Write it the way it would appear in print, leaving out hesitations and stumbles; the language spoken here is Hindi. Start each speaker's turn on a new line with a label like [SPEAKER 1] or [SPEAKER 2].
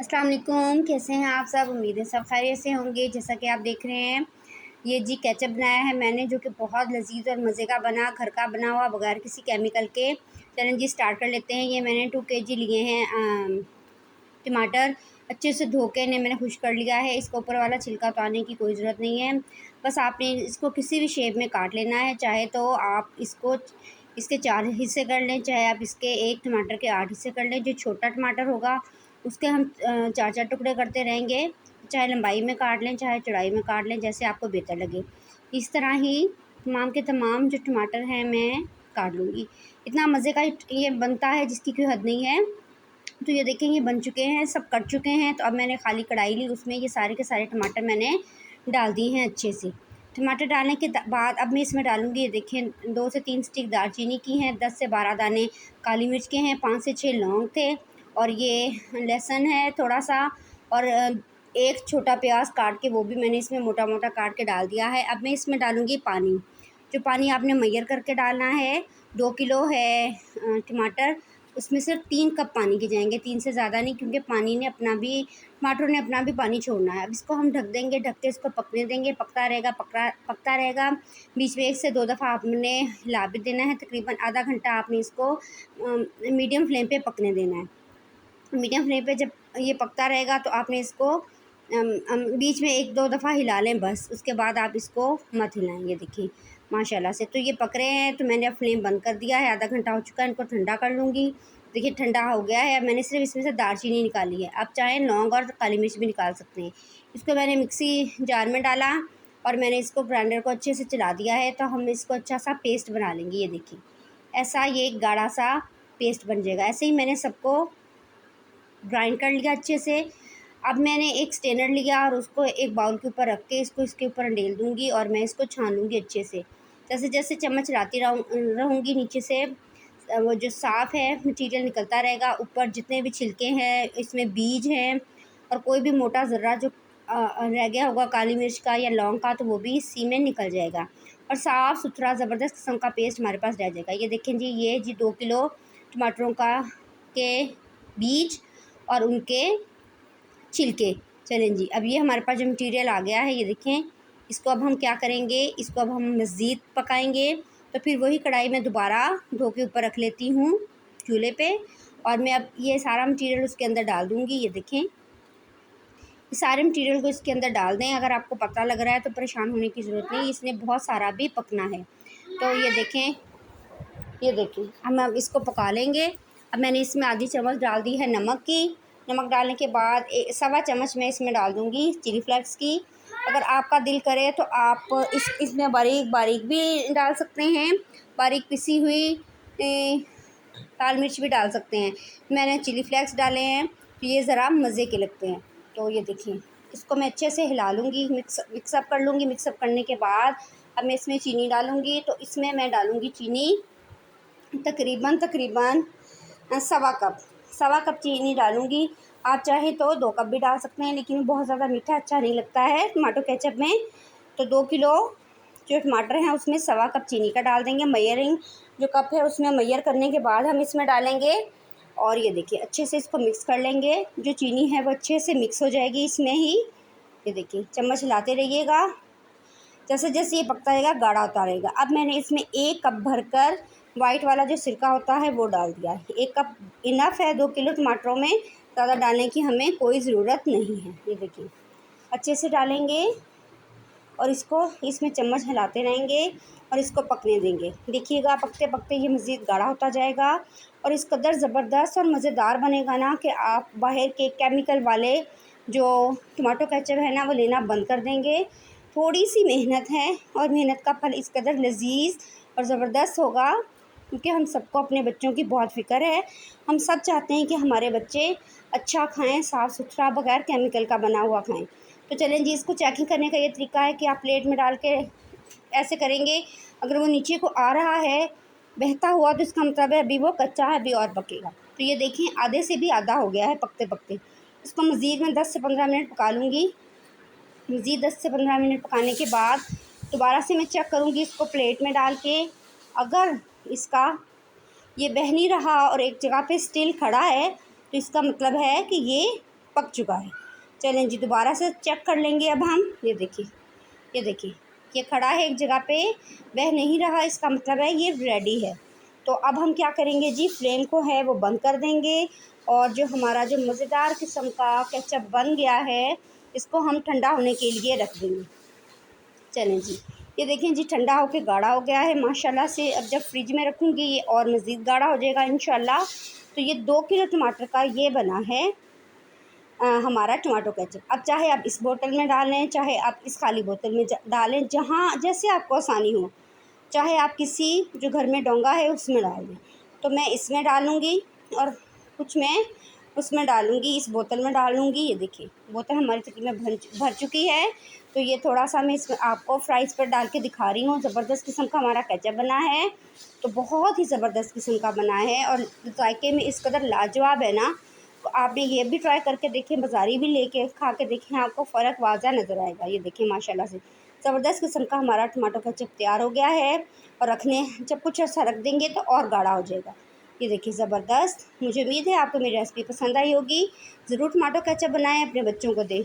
[SPEAKER 1] अस्सलाम वालेकुम, कैसे हैं आप सब। उम्मीद है सब खैरियत से होंगे। जैसा कि आप देख रहे हैं, ये जी केचप बनाया है मैंने, जो कि बहुत लज़ीज़ और मज़े का बना, घर का बना हुआ बगैर किसी केमिकल के। चलें जी स्टार्ट कर लेते हैं। ये मैंने 2 केजी लिए हैं टमाटर। अच्छे से धो के इन्हें मैंने खुश कर लिया है। इसका ऊपर वाला छिलका उतारने की कोई ज़रूरत नहीं है। बस आपने इसको किसी भी शेप में काट लेना है। चाहे तो आप इसको इसके 4 हिस्से कर लें, चाहे आप इसके 1 टमाटर के 8 हिस्से कर लें। जो छोटा टमाटर होगा उसके हम 4-4 टुकड़े करते रहेंगे। चाहे लंबाई में काट लें, चाहे चौड़ाई में काट लें, जैसे आपको बेहतर लगे। इस तरह ही तमाम के तमाम जो टमाटर हैं मैं काट लूँगी। इतना मज़े का ये बनता है जिसकी कोई हद नहीं है। तो ये देखें, ये बन चुके हैं, सब कट चुके हैं। तो अब मैंने खाली कढ़ाई ली, उसमें ये सारे के सारे टमाटर मैंने डाल दिए हैं अच्छे से। टमाटर डालने के बाद अब मैं इसमें डालूँगी, ये देखें 2 से 3 स्टिक दालचीनी की हैं, 10 से 12 दाने काली मिर्च के हैं, 5 से 6 लौंग थे, और ये लहसुन है थोड़ा सा, और एक छोटा प्याज काट के वो भी मैंने इसमें मोटा मोटा काट के डाल दिया है। अब मैं इसमें डालूँगी पानी। जो पानी आपने मैयर करके डालना है। 2 किलो है टमाटर, उसमें सिर्फ 3 कप पानी के जाएंगे, 3 से ज़्यादा नहीं, क्योंकि पानी ने अपना भी, टमाटरों ने अपना भी पानी छोड़ना है। अब इसको हम ढक देंगे, ढक के इसको पकने देंगे। पकता रहेगा, पकता रहेगा। बीच में 1 से 2 दफ़ा आपने हिला भी देना है। तकरीबन आधा घंटा आपने इसको मीडियम फ्लेम पे पकने देना है। मीडियम फ्लेम पे जब ये पकता रहेगा तो आपने इसको बीच में 1-2 दफ़ा हिला लें बस। उसके बाद आप इसको मत हिलाएं। ये देखिए माशाल्लाह से तो ये पक रहे हैं। तो मैंने अब फ्लेम बंद कर दिया है। आधा घंटा हो चुका है, इनको ठंडा कर लूँगी। देखिए ठंडा हो गया है। अब मैंने सिर्फ इसमें से दालचीनी निकाली है। आप चाहें लौंग और काली मिर्च भी निकाल सकते हैं। इसको मैंने मिक्सी जार में डाला और मैंने इसको ग्राइंडर को अच्छे से चला दिया है। तो हम इसको अच्छा सा पेस्ट बना लेंगे। ये देखिए ऐसा ये एक गाढ़ा सा पेस्ट बन जाएगा। ऐसे ही मैंने सबको ग्राइंड कर लिया अच्छे से। अब मैंने एक स्ट्रेनर लिया और उसको एक बाउल के ऊपर रख के इसको इसके ऊपर अंडेल दूँगी और मैं इसको छान लूँगी अच्छे से। जैसे जैसे चम्मच चलाती रहूँगी नीचे से वो जो साफ़ है मटीरियल निकलता रहेगा। ऊपर जितने भी छिलके हैं, इसमें बीज हैं और कोई भी मोटा ज़र्रा जो रह गया होगा काली मिर्च का या लौंग का, तो वो भी इसी में निकल जाएगा और साफ़ सुथरा ज़बरदस्त किस्म का पेस्ट हमारे पास रह जाएगा। ये देखें जी, ये जी 2 किलो टमाटरों का के बीज और उनके छिलके। चलें जी, अब ये हमारे पास जो मटीरियल आ गया है, ये देखें। इसको अब हम क्या करेंगे, इसको अब हम मज़ीद पकाएंगे। तो फिर वही कढ़ाई में दोबारा धो के ऊपर रख लेती हूँ चूल्हे पे, और मैं अब ये सारा मटीरियल उसके अंदर डाल दूँगी। ये देखें, इस सारे मटीरियल को इसके अंदर डाल दें। अगर आपको पतला लग रहा है तो परेशान होने की ज़रूरत नहीं, इसने बहुत सारा भी पकना है। तो ये देखें, ये देखें, हम अब इसको पका लेंगे। अब मैंने इसमें आधी चम्मच डाल दी है नमक की। नमक डालने के बाद 1.25 चम्मच मैं इसमें डाल दूँगी चिली फ्लेक्स की। अगर आपका दिल करे तो आप इसमें बारीक बारीक भी डाल सकते हैं, बारीक पिसी हुई लाल मिर्च भी डाल सकते हैं। मैंने चिली फ्लेक्स डाले हैं तो ये ज़रा मज़े के लगते हैं। तो ये देखिए, इसको मैं अच्छे से हिला लूँगी, मिक्सअप कर लूँगी। मिक्सअप करने के बाद अब मैं इसमें चीनी डालूँगी। तो इसमें मैं डालूँगी चीनी तकरीबन सवा कप चीनी डालूँगी। आप चाहे तो 2 कप भी डाल सकते हैं, लेकिन बहुत ज़्यादा मीठा अच्छा नहीं लगता है टमाटो केचप में। तो 2 किलो जो टमाटर हैं उसमें सवा कप चीनी का डाल देंगे। मयरिंग जो कप है उसमें मयर करने के बाद हम इसमें डालेंगे। और ये देखिए अच्छे से इसको मिक्स कर लेंगे। जो चीनी है वो अच्छे से मिक्स हो जाएगी इसमें ही। ये देखिए चम्मच हिलाते रहिएगा, जैसे जैसे ये पकता रहेगा गाढ़ा होता रहेगा। अब मैंने इसमें 1 कप भरकर वाइट वाला जो सिरका होता है वो डाल दिया है। 1 कप इनफ है 2 किलो टमाटरों में, ज़्यादा डालने की हमें कोई ज़रूरत नहीं है। ये देखिए अच्छे से डालेंगे और इसको इसमें चम्मच हिलाते रहेंगे और इसको पकने देंगे। देखिएगा पकते पकते ये मज़ीद गाढ़ा होता जाएगा और इस कदर ज़बरदस्त और मज़ेदार बनेगा ना कि आप बाहर के केमिकल वाले जो टमाटो केचप है ना वो लेना बंद कर देंगे। थोड़ी सी मेहनत है और मेहनत का फल इस कदर लजीज और ज़बरदस्त होगा, क्योंकि हम सबको अपने बच्चों की बहुत फ़िक्र है। हम सब चाहते हैं कि हमारे बच्चे अच्छा खाएं, साफ़ सुथरा, बगैर केमिकल का बना हुआ खाएं। तो चलें जी, इसको चेकिंग करने का ये तरीका है कि आप प्लेट में डाल के ऐसे करेंगे। अगर वो नीचे को आ रहा है बहता हुआ तो इसका मतलब है अभी वो कच्चा है, अभी और पकेगा। तो ये देखें आधे से भी आधा हो गया है पकते पकते। इसको मज़ीद मैं 10 से 15 मिनट पका लूँगी। मज़ीद 10 से 15 मिनट पकाने के बाद दोबारा से मैं चेक करूँगी इसको प्लेट में डाल के। अगर इसका ये बह नहीं रहा और एक जगह पे स्टिल खड़ा है तो इसका मतलब है कि ये पक चुका है। चलें जी, दोबारा से चेक कर लेंगे अब हम। ये देखिए, ये देखिए, ये खड़ा है एक जगह पे, बह नहीं रहा, इसका मतलब है ये रेडी है। तो अब हम क्या करेंगे जी, फ्लेम को है वो बंद कर देंगे और जो हमारा जो मज़ेदार किस्म का केचप बन गया है, इसको हम ठंडा होने के लिए रख देंगे। चलें जी, ये देखें जी, ठंडा होके गाढ़ा हो गया है माशाल्लाह से। अब जब फ्रिज में रखूँगी ये और मज़ीद गाढ़ा हो जाएगा इंशाल्लाह। तो ये 2 किलो टमाटर का ये बना है हमारा टमाटो केचप। अब चाहे आप इस बोतल में डालें, चाहे आप इस खाली बोतल में डालें, जहाँ जैसे आपको आसानी हो। चाहे आप किसी जो घर में डोंगा है उसमें डाल दें। तो मैं इसमें डालूँगी और कुछ मैं उसमें डालूँगी, इस बोतल में डालूँगी। ये देखिए, बोतल हमारी तकरीबन भर चुकी है। तो ये थोड़ा-सा मैं इसमें आपको फ्राइज़ पर डाल के दिखा रही हूँ। ज़बरदस्त किस्म का हमारा केचप बना है, तो बहुत ही ज़बरदस्त किस्म का बना है और ज़ायके में इस कदर लाजवाब है ना। तो आप भी ये भी ट्राई करके देखें, बाज़ारी भी लेके खा के देखें, आपको फ़र्क वाज़ह नज़र आएगा। ये देखिए माशाल्लाह से ज़बरदस्त किस्म का हमारा टमाटो केचप तैयार हो गया है और रखने जब कुछ अर्सा रख देंगे तो और गाढ़ा हो जाएगा। ये देखिए ज़बरदस्त। मुझे उम्मीद है आपको मेरी रेसिपी पसंद आई होगी। ज़रूर टमाटो केचप बनाएँ, अपने बच्चों को दें।